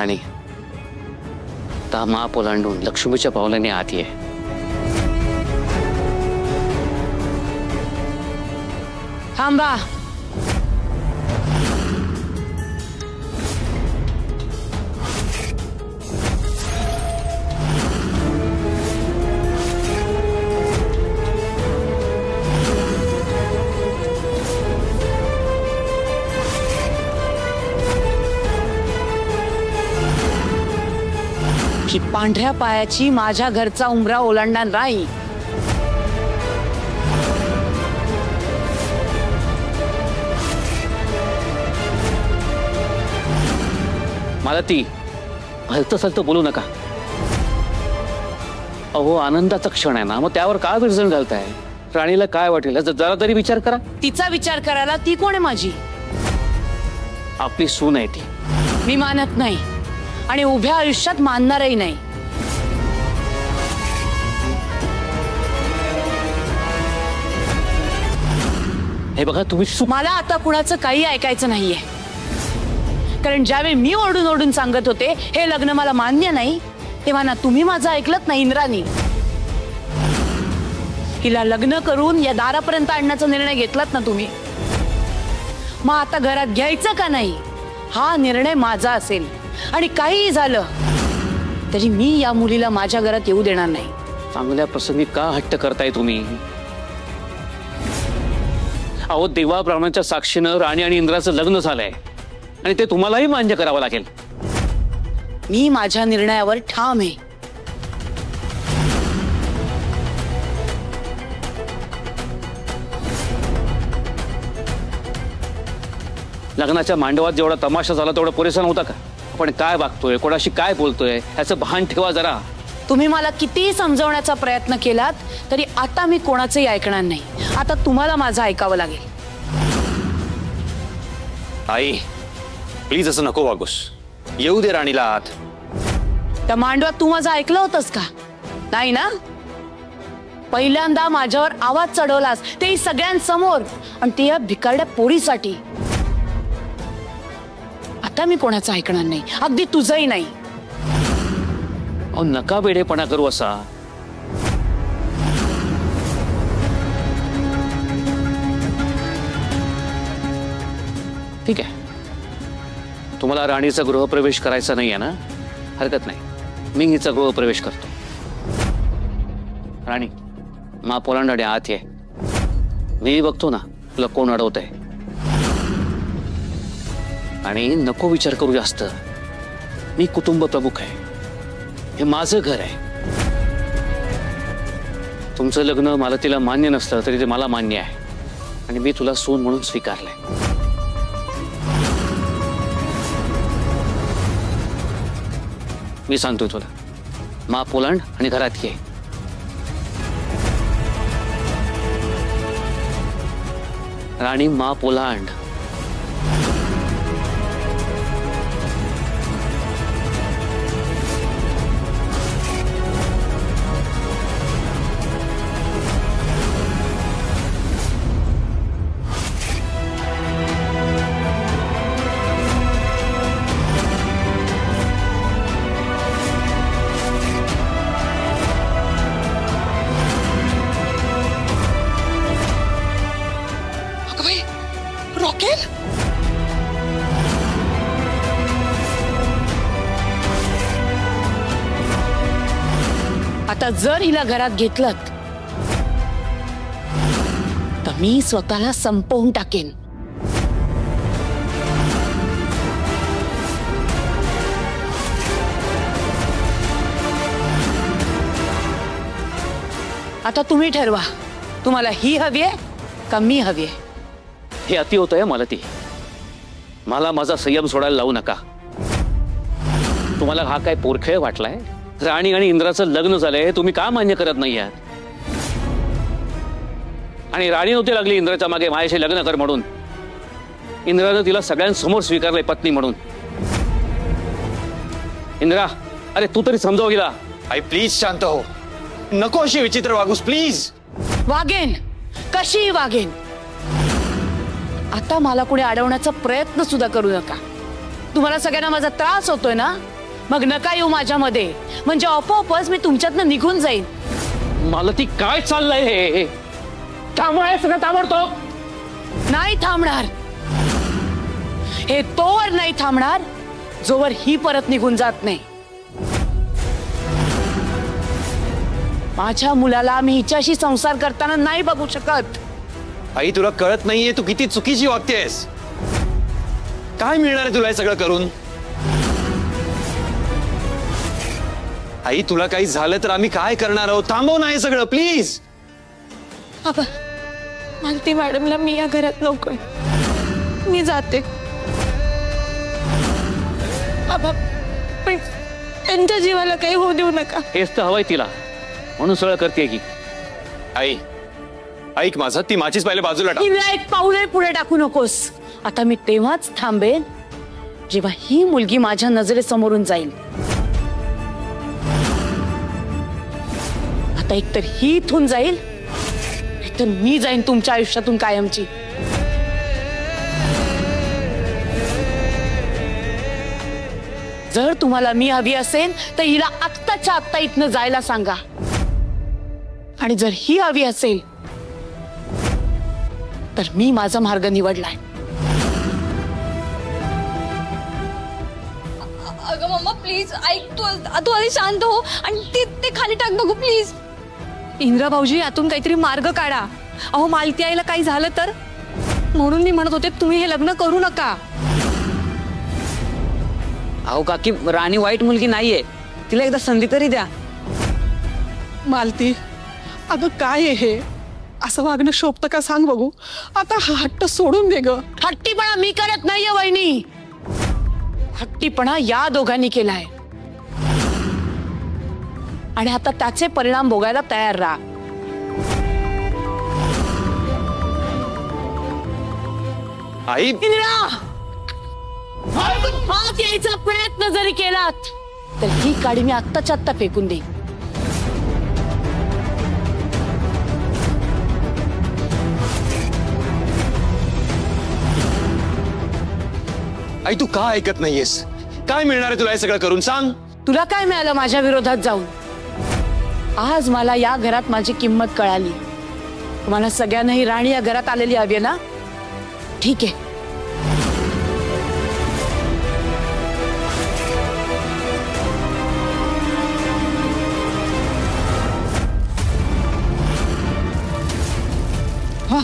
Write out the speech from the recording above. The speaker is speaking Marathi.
राणी ता माप ओलांडून लक्ष्मीच्या पावलाने आत ये. थांबा. की पांढऱ्या पायाची माझ्या घरचा उंबरा ओलांडणार नाही. मला ती हलतं सलतं बोलू नका. अहो आनंदाचा क्षण आहे ना, मग त्यावर काय विरजण घालताय? राणीला काय वाटेल जरा तरी विचार करा. तिचा विचार करायला ती कोण आहे? माझी आपली सून आहे ती. मी मानत नाही आणि उभ्या आयुष्यात मानणारही नाही. हे बघा तुम्ही मला आता कुणाचं काही ऐकायचं नाहीये. कारण ज्यावेळी मी ओरडून ओरडून सांगत होते हे लग्न मला मान्य नाही, तेव्हा ना तुम्ही माझं ऐकलत ना इंद्राणी. हिला लग्न करून या दारापर्यंत आणण्याचा निर्णय घेतलात ना तुम्ही. मग आता घरात घ्यायचं का नाही हा निर्णय माझा असेल. आणि काहीही झालं तरी मी या मुलीला माझ्या घरात येऊ देणार नाही. चांगल्या प्रसंगी का हट्ट करताय तुम्ही? अहो देवाब्राह्मणाच्या साक्षीनं राणी आणि इंद्राचं लग्न झालंय आणि ते तुम्हालाही मान्य करावं लागेल. मी माझ्या निर्णयावर ठाम आहे. लग्नाच्या मांडवात जेवढा तमाशा झाला तेवढा पुरेसा नव्हता का? आपण काय वागतोय, कोणाशी काय बोलतोय ह्याचं भान ठेवा जरा. तुम्ही मला कितीही समजवण्याचा प्रयत्न केलात तरी आता मी कोणाचंही ऐकणार नाही. आता तुम्हाला माझं ऐकावं लागेल. आई प्लीज असं नको वागूस. येऊ दे राणीला आत. त्या मांडवात तू माझं ऐकलं होतंस का? नाही ना. पहिल्यांदा माझ्यावर आवाज चढवलास तेही सगळ्यांसमोर, आणि ते या भिकारड्या पोरीसाठी. आता मी कोणाचं ऐकणार नाही, अगदी तुझंही नाही. अहो नका वेडेपणा करू असा. ठीक आहे, तुम्हाला राणीचा गृहप्रवेश करायचा नाहीये ना? हरकत नाही, मी हिचा गृहप्रवेश करतो. राणी माप ओलांडणे आत ये. मी बघतो ना तुला कोण अडवतंय. आणि नको विचार करू जास्त. मी कुटुंब प्रमुख आहे. हे माझं घर आहे. तुमचं लग्न मला तिला मान्य नसलं तरी ते मला मान्य आहे आणि मी तुला सून म्हणून स्वीकारलंय. मी सांगतोय तुला, माप ओलांड आणि घरात ये. राणी माप ओलांड. रॉकेल, आता जर हिला घरात घेतलं तर मी स्वतःला संपवून टाकेन. आता तुम्ही ठरवा, तुम्हाला ही हवी आहे का मी हवी आहे? हे अति होतंय मला ती. मला माझा संयम सोडायला लावू नका. तुम्हाला हा काय पोरखेळ वाटलाय? राणी आणि इंद्राचं लग्न झालंय, तुम्ही का मान्य करत नाही आहात? आणि राणी नव्हती लागली इंद्राच्या मागे माझ्याशी लग्न कर म्हणून. इंद्रानं तिला सगळ्यांसमोर स्वीकारलंय पत्नी म्हणून. इंद्रा, अरे तू तरी समजाव गेला. आई प्लीज शांत हो. नको अशी विचित्र वागूस प्लीज. वागेन, कशीही वागेन. आता मला कुणी अडवण्याचा प्रयत्न सुद्धा करू नका. तुम्हाला सगळ्यांना माझा त्रास होतोय ना, मग नका येऊ माझ्यामध्ये, म्हणजे आपोआपच मी तुमच्यातनं निघून जाईन. मालती काय चाललंय हे? त्यामुळे सगळं ताबडतोब नाही थांबणार. हे तोवर नाही थांबणार जोवर ही परत निघून जात नाही. माझ्या मुलाला मी हिच्याशी संसार करताना नाही बघू शकत. आई तुला कळत नाहीये तू किती चुकीची वागतेस. काय मिळणार आहे तुला हे सगळं करून? आई तुला काही झालं तर आम्ही काय करणार आहोत? थांबव ना हे सगळं प्लीज. बाबा, मालती मॅडमला मी या घरात नकोय, मी जाते. बाबा, पण त्यांच्या जीवाला काही होऊ देऊ नका. हेच तर हवंय तिला, म्हणून सगळं करते की. आई ऐक माझं, ती माझीच पहिले बाजूला टाक. हिला एक पाऊलही पुढे टाकू नकोस. आता मी तेव्हाच थांबेन जेव्हा ही मुलगी माझ्या नजरेसमोरून जाईल. आता एकतर ही इथून जाईल, नाहीतर मी जाईन तुमच्या आयुष्यातून कायमची. जर तुम्हाला मी हवी असेल तर हिला आत्ताच्या आत्ता इथनं जायला सांगा, आणि जर ही हवी असेल तर मी माझा मार्ग निवडलाय. अगं मम्मा प्लीज ऐक, तू आधी शांत हो आणि ते खाली टाक बघू प्लीज. इंद्रा भाऊजी, यातून काहीतरी मार्ग काढा. अहो मालती आईला काही झालं तर, म्हणून मी म्हणत होते तुम्ही हे लग्न करू नका. अहो काकी, राणी वाईट मुलगी नाहीये, तिला एकदा संधी तरी द्या. मालती, अगं काय आहे हे? असं वागणं शोभतं का सांग बघू. आता हा हट्ट सोडून दे ग. हट्टीपणा मी करत नाहीये वहिनी, हट्टीपणा या दोघांनी केलाय, आणि आता त्याचे परिणाम भोगायला तयार राहा. आई इंदिरा, आत यायचा प्रयत्न जरी केलात तर ही काडी मी आत्ताच्या आत्ता फेकून देईन. आई तू का ऐकत नाहीयेस? काय मिळणार आहे तुला हे सगळं करून सांग? तुला काय मिळालं माझ्या विरोधात जाऊन? आज मला या घरात माझी किंमत कळाली. तुम्हाला सगळ्यांनाही राणी या घरात आलेली हवी ना? ठीक आहे. हा,